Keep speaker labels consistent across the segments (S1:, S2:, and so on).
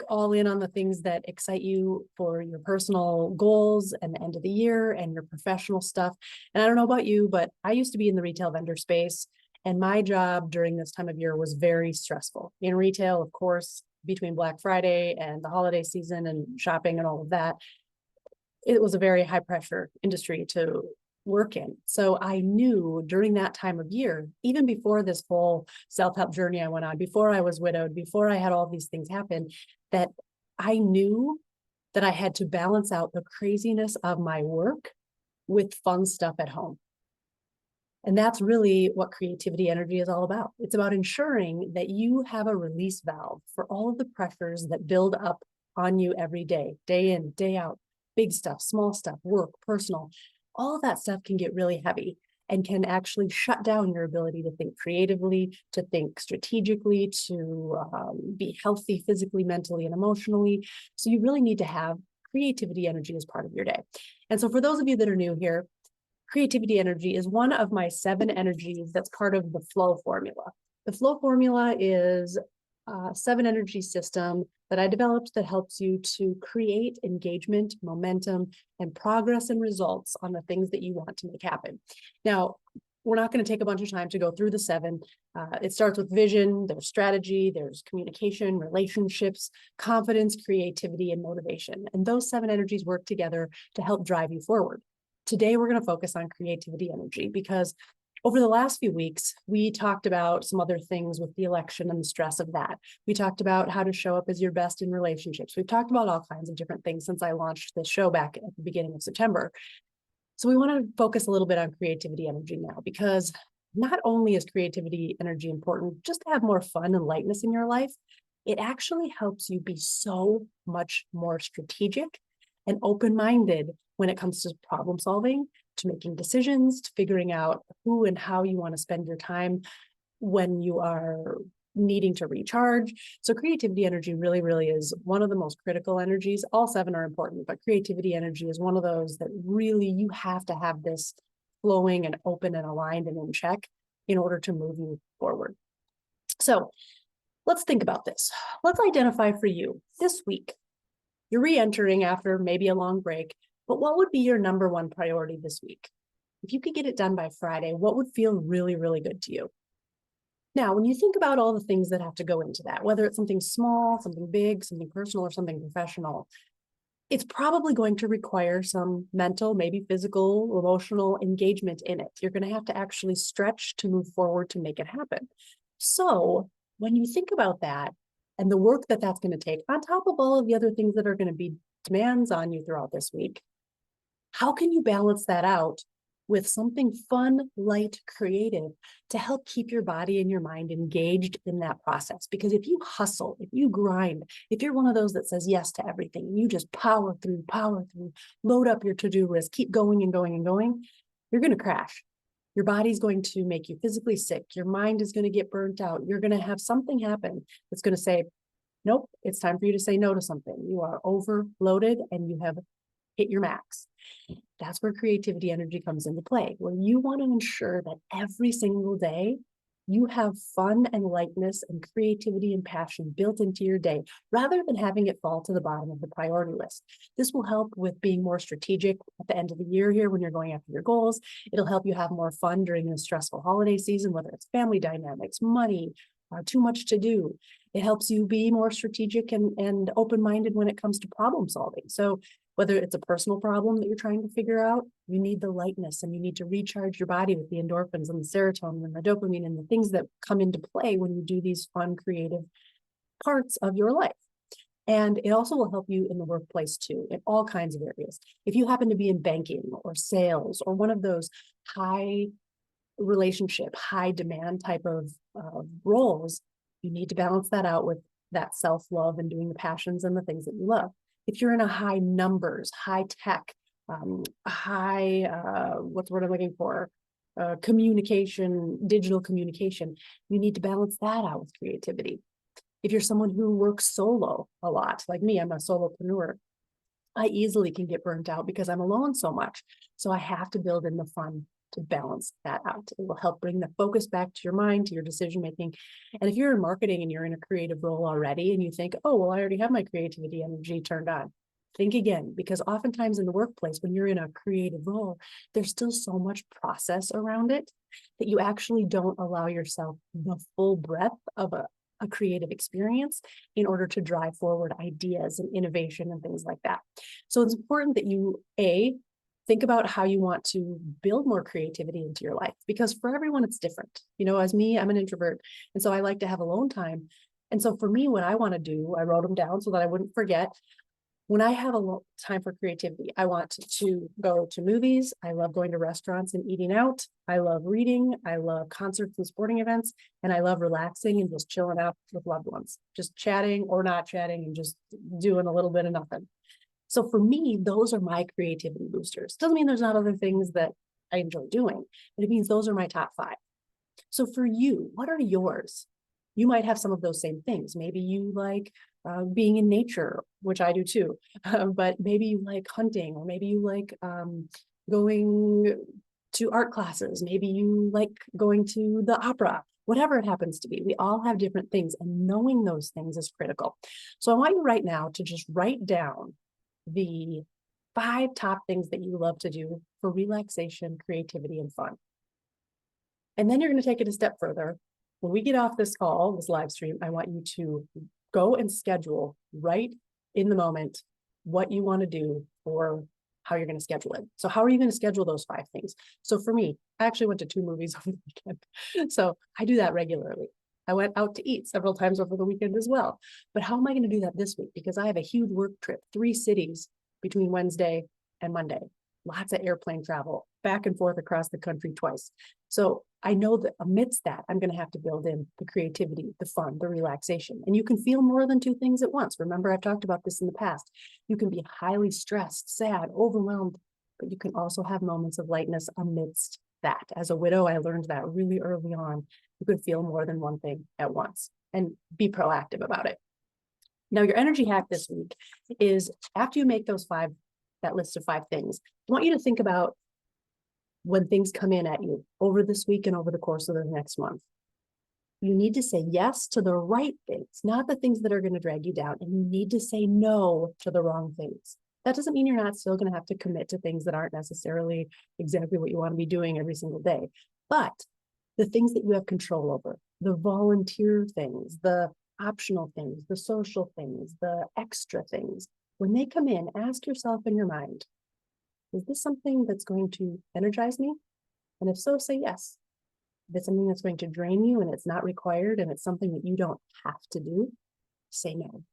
S1: all in on the things that excite you for your personal goals and the end of the year and your professional stuff. And I don't know about you, but I used to be in the retail vendor space, and my job during this time of year was very stressful. In retail, of course, between Black Friday and the holiday season and shopping and all of that, it was a very high pressure industry to work in. So I knew during that time of year, even before this whole self-help journey I went on, before I was widowed, before I had all these things happen, that I knew that I had to balance out the craziness of my work with fun stuff at home. And that's really what creativity energy is all about. It's about ensuring that you have a release valve for all of the pressures that build up on you every day, day in, day out, big stuff, small stuff, work, personal. All of that stuff can get really heavy and can actually shut down your ability to think creatively, to think strategically, to be healthy physically, mentally, and emotionally. So you really need to have creativity energy as part of your day. And so for those of you that are new here, creativity energy is one of my 7 energies that's part of the flow formula. The flow formula is a 7 energy system that I developed that helps you to create engagement, momentum, and progress and results on the things that you want to make happen. Now, we're not going to take a bunch of time to go through the 7. It starts with vision, there's strategy, there's communication, relationships, confidence, creativity, and motivation. And those 7 energies work together to help drive you forward. Today, we're going to focus on creativity energy because over the last few weeks, we talked about some other things with the election and the stress of that. We talked about how to show up as your best in relationships. We've talked about all kinds of different things since I launched this show back at the beginning of September. So we want to focus a little bit on creativity energy now, because not only is creativity energy important just to have more fun and lightness in your life, it actually helps you be so much more strategic and open-minded when it comes to problem solving, to making decisions, to figuring out who and how you want to spend your time when you are needing to recharge. So creativity energy really, really is one of the most critical energies. All 7 are important, but creativity energy is one of those that really you have to have this flowing and open and aligned and in check in order to move you forward. So let's think about this. Let's identify for you this week. You're re-entering after maybe a long break, but what would be your number 1 priority this week? If you could get it done by Friday, what would feel really, really good to you? Now, when you think about all the things that have to go into that, whether it's something small, something big, something personal, or something professional, it's probably going to require some mental, maybe physical, emotional engagement in it. You're going to have to actually stretch to move forward to make it happen. So when you think about that and the work that that's going to take, on top of all of the other things that are going to be demands on you throughout this week, how can you balance that out with something fun, light, creative to help keep your body and your mind engaged in that process? Because if you hustle, if you grind, if you're one of those that says yes to everything, and you just power through, load up your to-do list, keep going and going and going, you're going to crash. Your body's going to make you physically sick. Your mind is going to get burnt out. You're going to have something happen that's going to say, nope, it's time for you to say no to something. You are overloaded and you have hit your max. That's where creativity energy comes into play, where you want to ensure that every single day you have fun and lightness and creativity and passion built into your day, rather than having it fall to the bottom of the priority list. This will help with being more strategic at the end of the year here when you're going after your goals. It'll help you have more fun during the stressful holiday season, whether it's family dynamics, money, too much to do. It helps you be more strategic and open-minded when it comes to problem solving. So whether it's a personal problem that you're trying to figure out, you need the lightness and you need to recharge your body with the endorphins and the serotonin and the dopamine and the things that come into play when you do these fun, creative parts of your life. And it also will help you in the workplace too, in all kinds of areas. If you happen to be in banking or sales or one of those high relationship, high demand type of roles, you need to balance that out with that self-love and doing the passions and the things that you love. If you're in a high numbers, high tech, what's the word I'm looking for? Communication, digital communication, you need to balance that out with creativity. If you're someone who works solo a lot, like me, I'm a solopreneur, I easily can get burnt out because I'm alone so much. So I have to build in the fun to balance that out. It will help bring the focus back to your mind, to your decision making. And if you're in marketing and you're in a creative role already and you think, oh, well, I already have my creativity energy turned on, think again, because oftentimes in the workplace, when you're in a creative role, there's still so much process around it that you actually don't allow yourself the full breadth of a creative experience in order to drive forward ideas and innovation and things like that. So it's important that you, think about how you want to build more creativity into your life, because for everyone, it's different. As me, I'm an introvert. And so I like to have alone time. And so for me, what I want to do, I wrote them down so that I wouldn't forget. When I have a time for creativity, I want to go to movies. I love going to restaurants and eating out. I love reading. I love concerts and sporting events. And I love relaxing and just chilling out with loved ones, just chatting or not chatting and just doing a little bit of nothing. So for me, those are my creativity boosters. Doesn't mean there's not other things that I enjoy doing, but it means those are my top 5. So for you, what are yours? You might have some of those same things. Maybe you like being in nature, which I do too, but maybe you like hunting, or maybe you like going to art classes. Maybe you like going to the opera, whatever it happens to be. We all have different things, and knowing those things is critical. So I want you right now to just write down the 5 top things that you love to do for relaxation, creativity, and fun. And then you're going to take it a step further. When we get off this call, this live stream, I want you to go and schedule right in the moment what you want to do or how you're going to schedule it. So how are you going to schedule those 5 things? So for me, I actually went to 2 movies over the weekend. So I do that regularly. I went out to eat several times over the weekend as well. But how am I going to do that this week? Because I have a huge work trip, 3 cities between Wednesday and Monday. Lots of airplane travel, back and forth across the country twice. So I know that amidst that, I'm going to have to build in the creativity, the fun, the relaxation. And you can feel more than 2 things at once. Remember, I've talked about this in the past. You can be highly stressed, sad, overwhelmed, but you can also have moments of lightness amidst that. As a widow, I learned that really early on. You could feel more than one thing at once and be proactive about it. Now, your energy hack this week is, after you make those 5, that list of 5 things, I want you to think about when things come in at you over this week and over the course of the next month. You need to say yes to the right things, not the things that are going to drag you down. And you need to say no to the wrong things. That doesn't mean you're not still going to have to commit to things that aren't necessarily exactly what you want to be doing every single day. But the things that you have control over, the volunteer things, the optional things, the social things, the extra things, when they come in, ask yourself in your mind, is this something that's going to energize me? And if so, say yes. If it's something that's going to drain you and it's not required and it's something that you don't have to do, say no.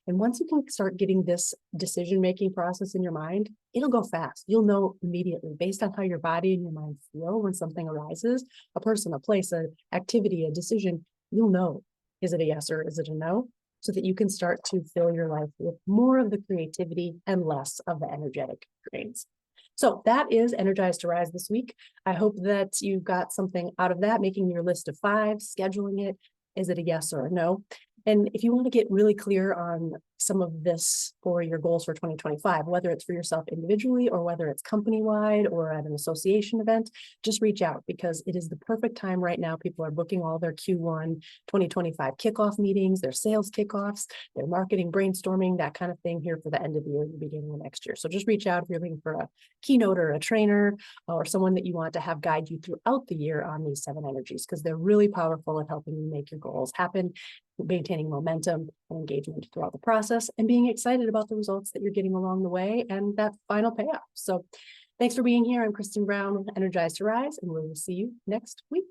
S1: And once you can start getting this decision-making process in your mind, it'll go fast. You'll know immediately based on how your body and your mind feel when something arises, a person, a place, an activity, a decision, you'll know, is it a yes or is it a no? So that you can start to fill your life with more of the creativity and less of the energetic drains. So that is Energize to Rise this week. I hope that you got something out of that, making your list of 5, scheduling it. Is it a yes or a no? And if you want to get really clear on some of this for your goals for 2025, whether it's for yourself individually or whether it's company-wide or at an association event, just reach out, because it is the perfect time right now. People are booking all their Q1 2025 kickoff meetings, their sales kickoffs, their marketing brainstorming, that kind of thing here for the end of the year, the beginning of next year. So just reach out if you're looking for a keynote or a trainer or someone that you want to have guide you throughout the year on these 7 energies, because they're really powerful at helping you make your goals happen, maintaining momentum and engagement throughout the process, and being excited about the results that you're getting along the way and that final payoff. So thanks for being here. I'm Kristen Brown with Energize to Rise, and we will see you next week.